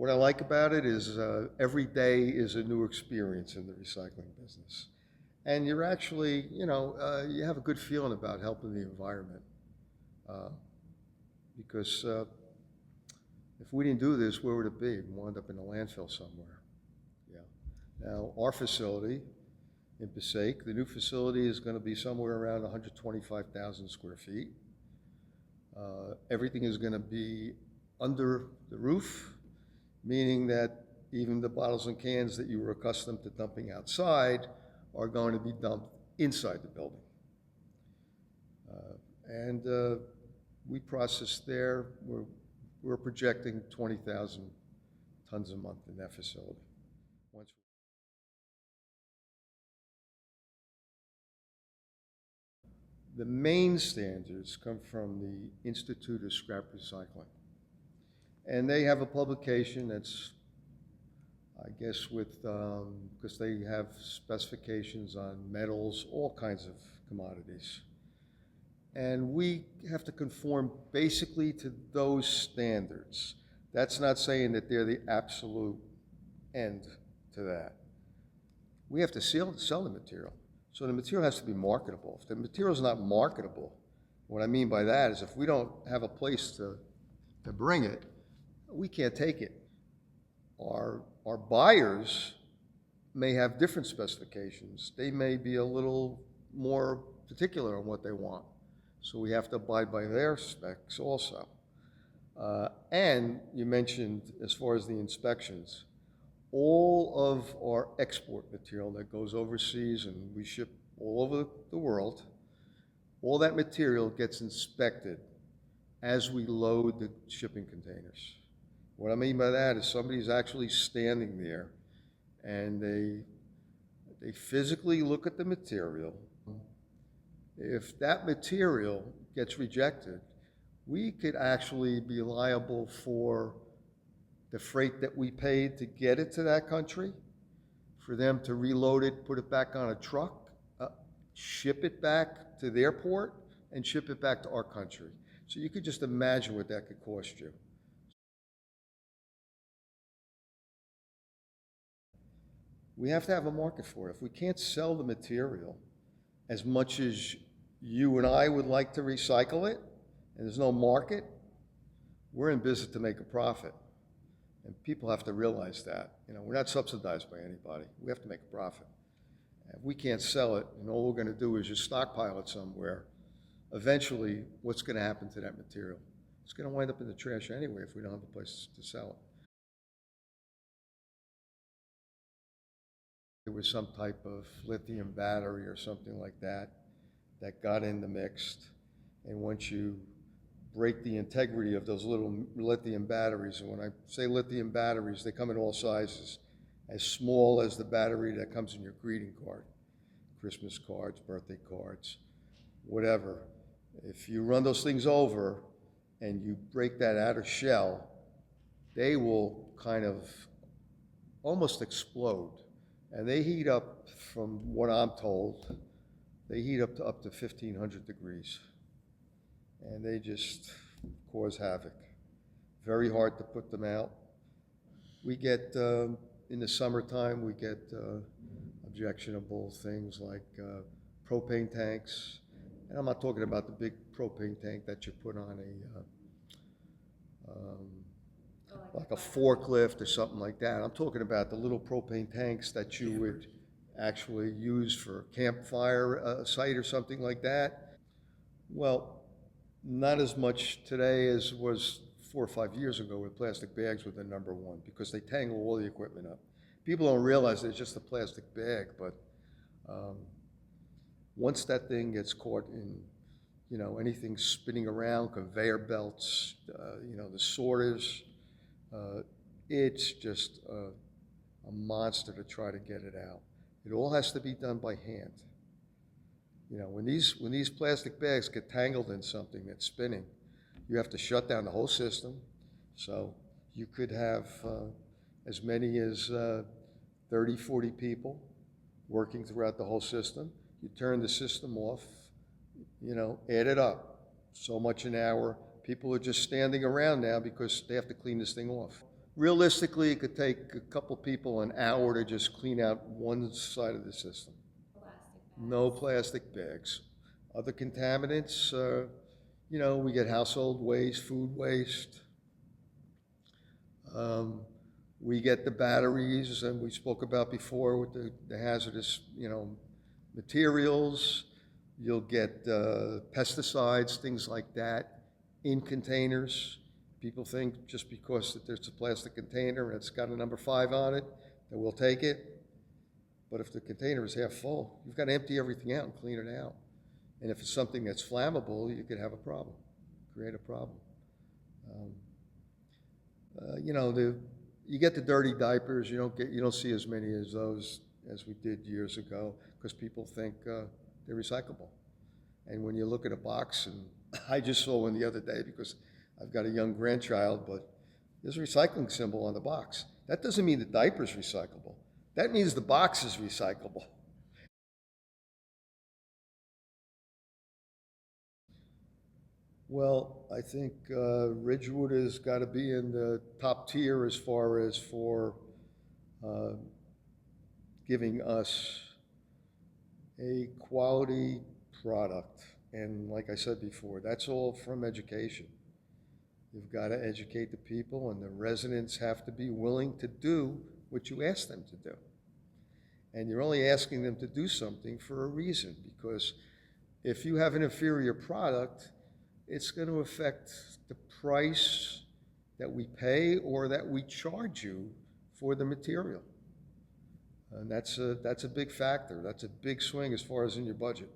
What I like about it is every day is a new experience in the recycling business. And you're actually, you have a good feeling about helping the environment. Uh, because if we didn't do this, where would it be? We'd wind up in a landfill somewhere. Yeah. Now, our facility in Passaic, the new facility is going to be somewhere around 125,000 square feet. Everything is going to be under the roof, meaning that even the bottles and cans that you were accustomed to dumping outside are going to be dumped inside the building. And we process there, we're projecting 20,000 tons a month in that facility. The main standards come from the Institute of Scrap Recycling. And they have a publication that's, I guess, because they have specifications on metals, all kinds of commodities. And we have to conform basically to those standards. That's not saying that they're the absolute end to that. We have to sell the material. So the material has to be marketable. If the material is not marketable, what I mean by that is if we don't have a place to bring it, we can't take it. Our buyers may have different specifications. They may be a little more particular on what they want. So we have to abide by their specs also. And you mentioned, as far as the inspections, all of our export material that goes overseas and we ship all over the world, all that material gets inspected as we load the shipping containers. What I mean by that is somebody's actually standing there and they physically look at the material. If that material gets rejected, we could actually be liable for the freight that we paid to get it to that country, for them to reload it, put it back on a truck, ship it back to their port, and ship it back to our country. So you could just imagine what that could cost you. We have to have a market for it. If we can't sell the material as much as you and I would like to recycle it, and there's no market, we're in business to make a profit. And people have to realize that. We're not subsidized by anybody. We have to make a profit. If we can't sell it, and all we're going to do is just stockpile it somewhere, eventually, what's going to happen to that material? It's going to wind up in the trash anyway if we don't have a place to sell it. There was some type of lithium battery or something like that that got in the mix. And once you break the integrity of those little lithium batteries, and when I say lithium batteries, they come in all sizes, as small as the battery that comes in your greeting card, Christmas cards, birthday cards, whatever. If you run those things over and you break that outer shell, they will kind of almost explode. And they heat up, from what I'm told, they heat up to 1,500 degrees. And they just cause havoc. Very hard to put them out. We get, in the summertime, we get objectionable things like propane tanks. And I'm not talking about the big propane tank that you put on like a forklift or something like that. I'm talking about the little propane tanks that you would actually use for a campfire site or something like that. Well, not as much today as was 4 or 5 years ago, where plastic bags were the number one because they tangle all the equipment up. People don't realize it's just a plastic bag, but once that thing gets caught in, anything spinning around, conveyor belts, the sorters, it's just a monster to try to get it out. It all has to be done by hand. When these plastic bags get tangled in something that's spinning, you have to shut down the whole system. So you could have as many as 30, 40 people working throughout the whole system. You turn the system off, add it up. So much an hour. People are just standing around now because they have to clean this thing off. Realistically, it could take a couple people an hour to just clean out one side of the system. No plastic bags. Other contaminants, we get household waste, food waste. We get the batteries, and we spoke about before with the hazardous, materials. You'll get pesticides, things like that, in containers. People think just because that there's a plastic container and it's got a number 5 on it, that we'll take it. But if the container is half full, you've got to empty everything out and clean it out. And if it's something that's flammable, you could have a problem, create a problem. You get the dirty diapers. You don't see as many as those as we did years ago because people think they're recyclable. And when you look at a box, and I just saw one the other day because I've got a young grandchild, but there's a recycling symbol on the box. That doesn't mean the diaper's recyclable. That means the box is recyclable. Well, I think Ridgewood has got to be in the top tier as far as for uh, giving us a quality product. And like I said before, that's all from education. You've got to educate the people, and the residents have to be willing to do what you ask them to do. And you're only asking them to do something for a reason, because if you have an inferior product, it's going to affect the price that we pay or that we charge you for the material. And that's a big factor. That's a big swing as far as in your budget.